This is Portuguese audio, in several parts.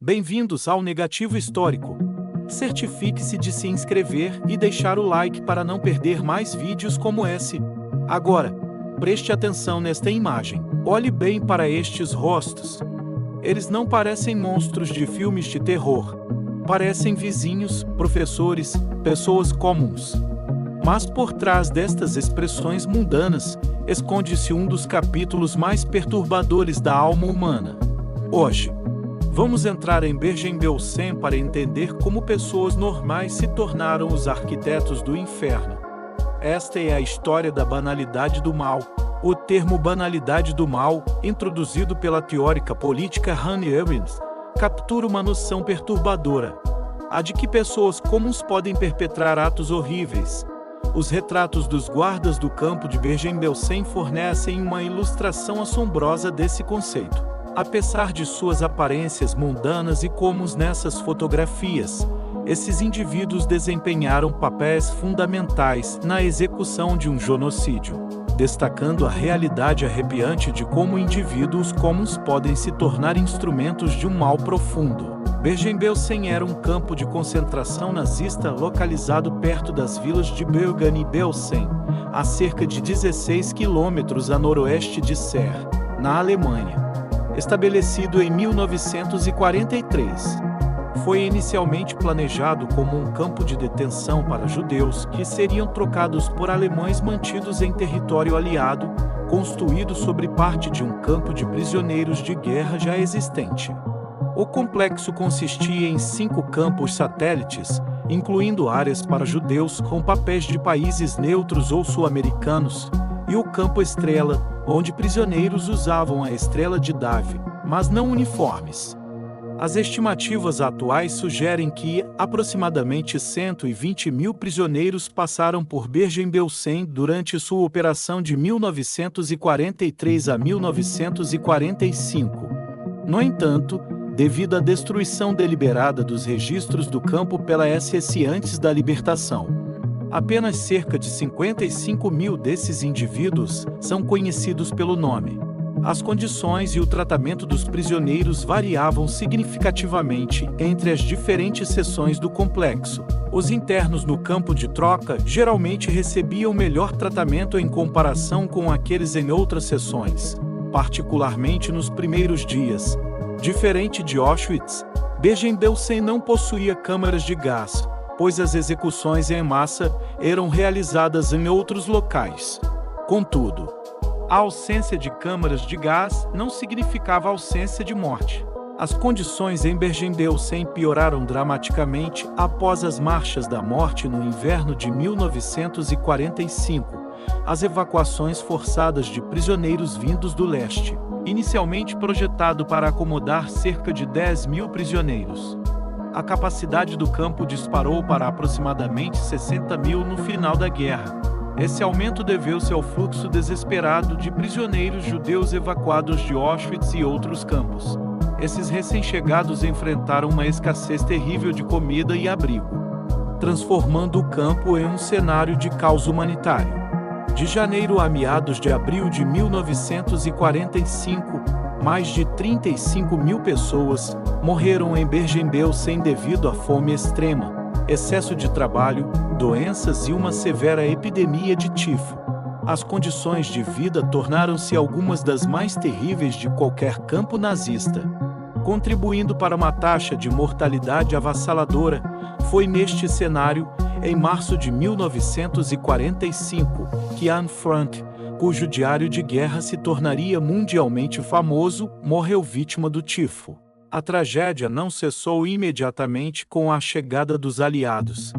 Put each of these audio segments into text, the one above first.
Bem-vindos ao Negativo Histórico. Certifique-se de se inscrever e deixar o like para não perder mais vídeos como esse. Agora, preste atenção nesta imagem. Olhe bem para estes rostos. Eles não parecem monstros de filmes de terror. Parecem vizinhos, professores, pessoas comuns. Mas por trás destas expressões mundanas, esconde-se um dos capítulos mais perturbadores da alma humana. Hoje, vamos entrar em Bergen-Belsen para entender como pessoas normais se tornaram os arquitetos do inferno. Esta é a história da banalidade do mal. O termo banalidade do mal, introduzido pela teórica política Hannah Arendt, captura uma noção perturbadora, a de que pessoas comuns podem perpetrar atos horríveis. Os retratos dos guardas do campo de Bergen-Belsen fornecem uma ilustração assombrosa desse conceito. Apesar de suas aparências mundanas e comuns nessas fotografias, esses indivíduos desempenharam papéis fundamentais na execução de um genocídio, destacando a realidade arrepiante de como indivíduos comuns podem se tornar instrumentos de um mal profundo. Bergen-Belsen era um campo de concentração nazista localizado perto das vilas de Bergen e Belsen, a cerca de 16 quilômetros a noroeste de Ser, na Alemanha. Estabelecido em 1943. Foi inicialmente planejado como um campo de detenção para judeus que seriam trocados por alemães mantidos em território aliado, construído sobre parte de um campo de prisioneiros de guerra já existente. O complexo consistia em 5 campos satélites, incluindo áreas para judeus com papéis de países neutros ou sul-americanos, e o campo Estrela, onde prisioneiros usavam a estrela de Davi, mas não uniformes. As estimativas atuais sugerem que aproximadamente 120 mil prisioneiros passaram por Bergen-Belsen durante sua operação de 1943 a 1945. No entanto, devido à destruição deliberada dos registros do campo pela SS antes da libertação, apenas cerca de 55 mil desses indivíduos são conhecidos pelo nome. As condições e o tratamento dos prisioneiros variavam significativamente entre as diferentes seções do complexo. Os internos no campo de troca geralmente recebiam melhor tratamento em comparação com aqueles em outras seções, particularmente nos primeiros dias. Diferente de Auschwitz, Bergen-Belsen não possuía câmaras de gás, pois as execuções em massa eram realizadas em outros locais. Contudo, a ausência de câmaras de gás não significava ausência de morte. As condições em Bergen-Belsen pioraram dramaticamente após as marchas da morte no inverno de 1945, as evacuações forçadas de prisioneiros vindos do leste, inicialmente projetado para acomodar cerca de 10 mil prisioneiros. A capacidade do campo disparou para aproximadamente 60 mil no final da guerra. Esse aumento deveu-se ao fluxo desesperado de prisioneiros judeus evacuados de Auschwitz e outros campos. Esses recém-chegados enfrentaram uma escassez terrível de comida e abrigo, transformando o campo em um cenário de caos humanitário. De janeiro a meados de abril de 1945, mais de 35 mil pessoas morreram em Bergen-Belsen devido à fome extrema, excesso de trabalho, doenças e uma severa epidemia de tifo. As condições de vida tornaram-se algumas das mais terríveis de qualquer campo nazista. Contribuindo para uma taxa de mortalidade avassaladora, foi neste cenário, em março de 1945, que Anne Frank, cujo diário de guerra se tornaria mundialmente famoso, morreu vítima do tifo. A tragédia não cessou imediatamente com a chegada dos aliados.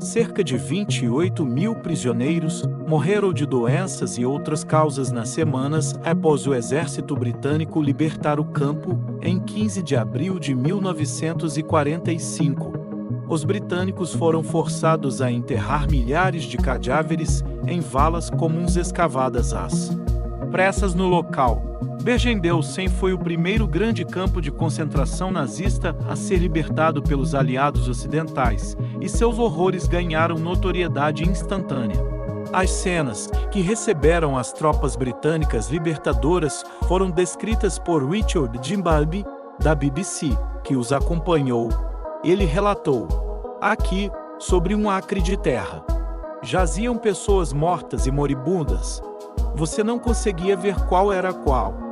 Cerca de 28 mil prisioneiros morreram de doenças e outras causas nas semanas após o exército britânico libertar o campo, em 15 de abril de 1945. Os britânicos foram forçados a enterrar milhares de cadáveres em valas comuns escavadas às pressas no local. Bergen-Belsen foi o primeiro grande campo de concentração nazista a ser libertado pelos aliados ocidentais, e seus horrores ganharam notoriedade instantânea. As cenas que receberam as tropas britânicas libertadoras foram descritas por Richard Jimbalby, da BBC, que os acompanhou. Ele relatou: aqui, sobre um acre de terra, jaziam pessoas mortas e moribundas. Você não conseguia ver qual era qual.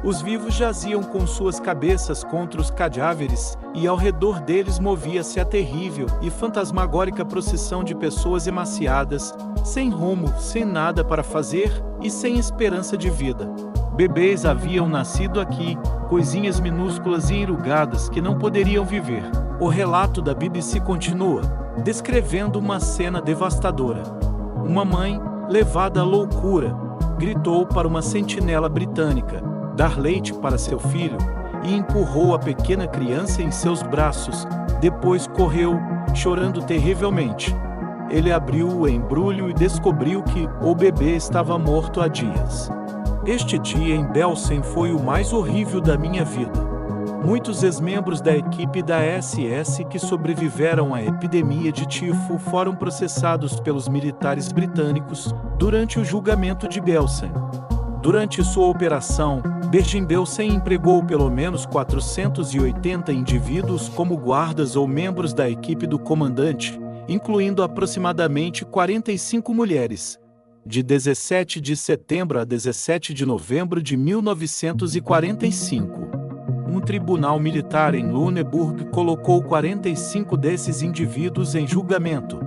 Os vivos jaziam com suas cabeças contra os cadáveres, e ao redor deles movia-se a terrível e fantasmagórica procissão de pessoas emaciadas, sem rumo, sem nada para fazer e sem esperança de vida. Bebês haviam nascido aqui, coisinhas minúsculas e enrugadas que não poderiam viver. O relato da BBC continua, descrevendo uma cena devastadora. Uma mãe, levada à loucura, gritou para uma sentinela britânica dar leite para seu filho e empurrou a pequena criança em seus braços. Depois correu, chorando terrivelmente. Ele abriu o embrulho e descobriu que o bebê estava morto há dias. Este dia em Belsen foi o mais horrível da minha vida. Muitos ex-membros da equipe da SS que sobreviveram à epidemia de tifo foram processados pelos militares britânicos durante o julgamento de Belsen. Durante sua operação, Bergen-Belsen empregou pelo menos 480 indivíduos como guardas ou membros da equipe do comandante, incluindo aproximadamente 45 mulheres. De 17 de setembro a 17 de novembro de 1945. Um tribunal militar em Lüneburg colocou 45 desses indivíduos em julgamento.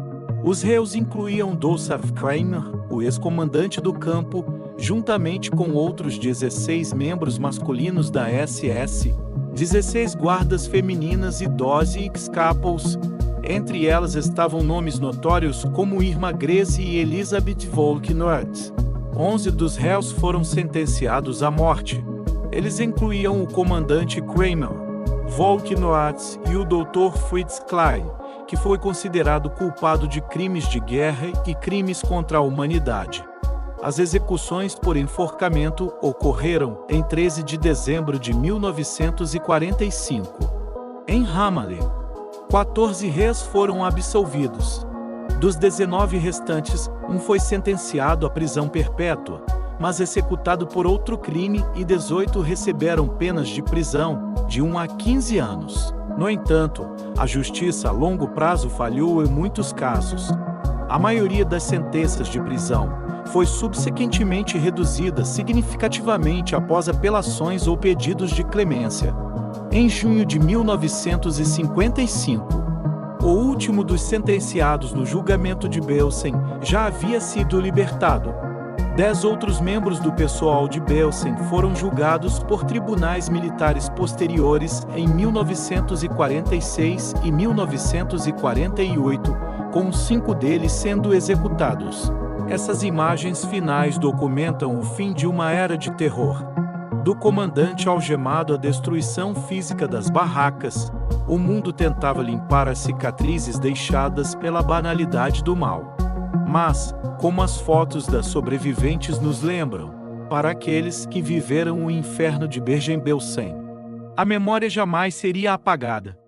Os réus incluíam Josef Kramer, o ex-comandante do campo, juntamente com outros 16 membros masculinos da SS, 16 guardas femininas e 12 ex-capos. Entre elas estavam nomes notórios como Irma Grese e Elisabeth Volknert. 11 dos réus foram sentenciados à morte. Eles incluíam o comandante Kramer, Volknert e o Dr. Fritz Klein, que foi considerado culpado de crimes de guerra e crimes contra a humanidade. As execuções por enforcamento ocorreram em 13 de dezembro de 1945. Em Hamelin, 14 réus foram absolvidos. Dos 19 restantes, um foi sentenciado à prisão perpétua, mas executado por outro crime, e 18 receberam penas de prisão de 1 a 15 anos. No entanto, a justiça a longo prazo falhou em muitos casos. A maioria das sentenças de prisão foi subsequentemente reduzida significativamente após apelações ou pedidos de clemência. Em junho de 1955, o último dos sentenciados no julgamento de Belsen já havia sido libertado. 10 outros membros do pessoal de Belsen foram julgados por tribunais militares posteriores em 1946 e 1948, com 5 deles sendo executados. Essas imagens finais documentam o fim de uma era de terror. Do comandante algemado à destruição física das barracas, o mundo tentava limpar as cicatrizes deixadas pela banalidade do mal. Mas, como as fotos das sobreviventes nos lembram, para aqueles que viveram o inferno de Bergen-Belsen, a memória jamais seria apagada.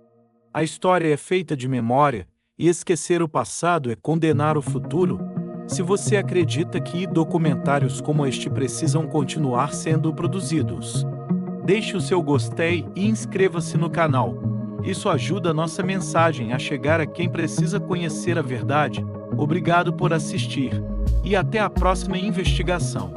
A história é feita de memória, e esquecer o passado é condenar o futuro. Se você acredita que documentários como este precisam continuar sendo produzidos, deixe o seu gostei e inscreva-se no canal. Isso ajuda nossa mensagem a chegar a quem precisa conhecer a verdade. Obrigado por assistir, e até a próxima investigação.